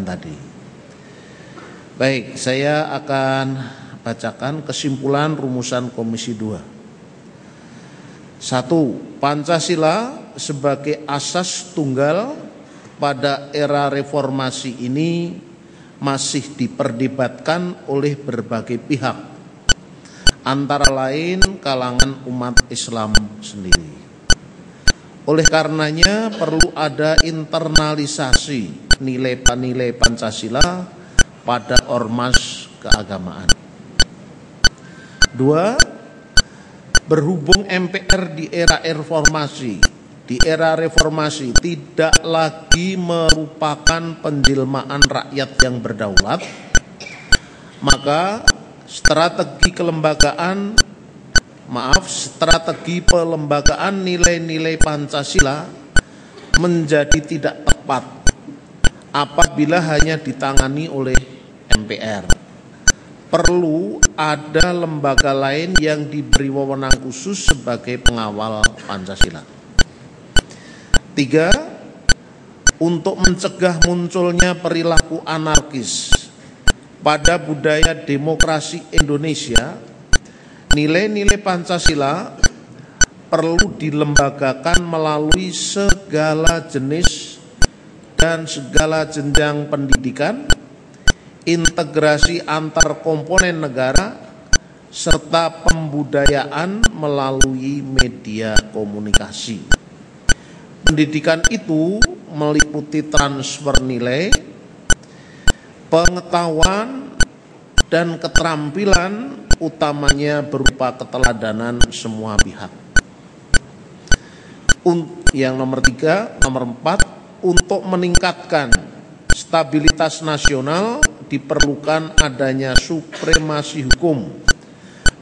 tadi. Baik, saya akan bacakan kesimpulan rumusan Komisi 2. 1. Pancasila sebagai asas tunggal pada era reformasi ini masih diperdebatkan oleh berbagai pihak, antara lain kalangan umat Islam sendiri. Oleh karenanya perlu ada internalisasi nilai-nilai Pancasila pada ormas keagamaan. 2. Berhubung MPR di era reformasi tidak lagi merupakan penjelmaan rakyat yang berdaulat, maka strategi pelembagaan nilai-nilai Pancasila menjadi tidak tepat apabila hanya ditangani oleh MPR. Perlu ada lembaga lain yang diberi wewenang khusus sebagai pengawal Pancasila. 3. Untuk mencegah munculnya perilaku anarkis pada budaya demokrasi Indonesia, nilai-nilai Pancasila perlu dilembagakan melalui segala jenis dan segala jenjang pendidikan, integrasi antar komponen negara, serta pembudayaan melalui media komunikasi. Pendidikan itu meliputi transfer nilai, pengetahuan, dan keterampilan, utamanya berupa keteladanan semua pihak. Yang nomor 4, untuk meningkatkan stabilitas nasional diperlukan adanya supremasi hukum,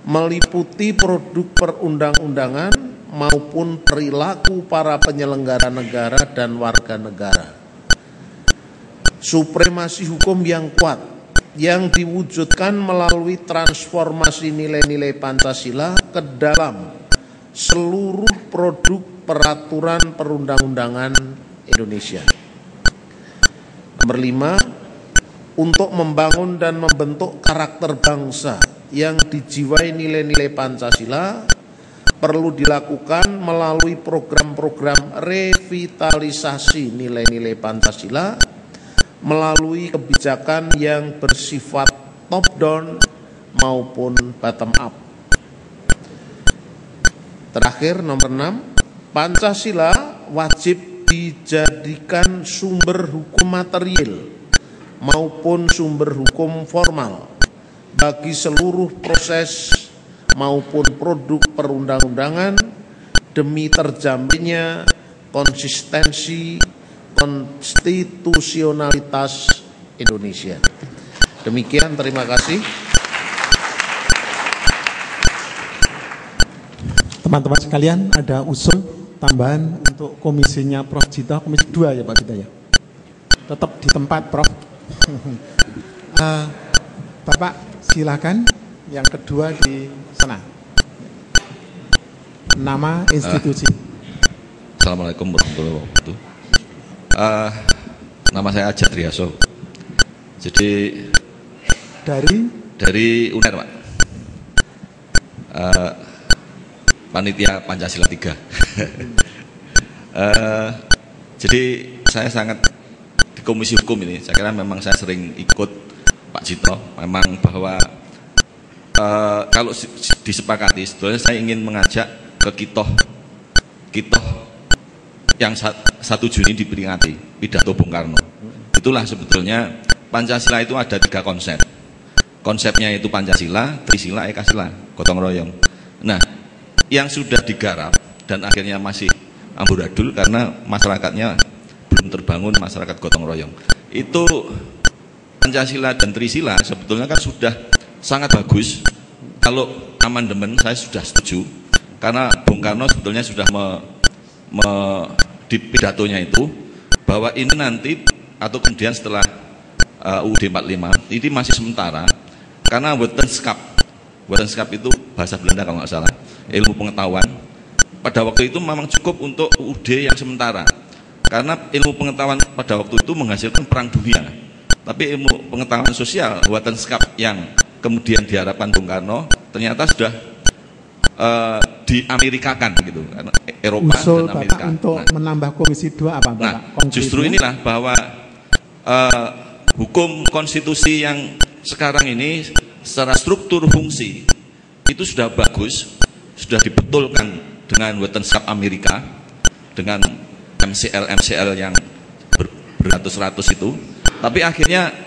meliputi produk perundang-undangan maupun perilaku para penyelenggara negara dan warga negara. Supremasi hukum yang kuat yang diwujudkan melalui transformasi nilai-nilai Pancasila ke dalam seluruh produk peraturan perundang-undangan Indonesia. Nomor 5, untuk membangun dan membentuk karakter bangsa yang dijiwai nilai-nilai Pancasila perlu dilakukan melalui program-program revitalisasi nilai-nilai Pancasila melalui kebijakan yang bersifat top down maupun bottom up. Terakhir, nomor 6, Pancasila wajib dijadikan sumber hukum material maupun sumber hukum formal bagi seluruh proses maupun produk perundang-undangan demi terjaminnya konsistensi konstitusionalitas Indonesia. Demikian, terima kasih. Teman-teman sekalian, ada usul tambahan untuk komisinya Prof. Jito, komisi 2 ya Pak Jito ya. Tetap di tempat Prof. Bapak silakan, yang kedua di sana. Nama institusi. Assalamualaikum warahmatullahi wabarakatuh. Nama saya Ajat Riaso. Jadi dari UNER, Pak. Panitia Pancasila 3. Jadi saya sangat di Komisi Hukum ini, saya kira memang saya sering ikut Pak Jito, memang bahwa kalau disepakati, sebetulnya saya ingin mengajak ke kitoh yang 1 Juni diperingati, pidato Bung Karno. Itulah sebetulnya Pancasila itu ada 3 konsep. Konsepnya itu Pancasila, Trisila, Ekasila, gotong royong. Nah, yang sudah digarap dan akhirnya masih amburadul karena masyarakatnya belum terbangun masyarakat gotong royong. Itu Pancasila dan Trisila sebetulnya kan sudah sangat bagus. Kalau amandemen saya sudah setuju karena Bung Karno sebetulnya sudah di pidatonya itu bahwa ini nanti atau kemudian setelah UUD 45 ini masih sementara karena wetenskap itu bahasa Belanda kalau nggak salah, ilmu pengetahuan. Pada waktu itu memang cukup untuk UUD yang sementara karena ilmu pengetahuan pada waktu itu menghasilkan perang dunia Tapi ilmu pengetahuan sosial Wetenschap yang kemudian diharapkan Bung Karno ternyata sudah diamerikakan gitu, karena Eropa usul dan Amerika. Bapak untuk menambah komisi 2 apa Bapak? Nah, justru inilah bahwa hukum konstitusi yang sekarang ini secara struktur fungsi itu sudah bagus, sudah dibetulkan dengan Wetenschap Amerika, dengan MCL yang beratus-ratus itu, tapi akhirnya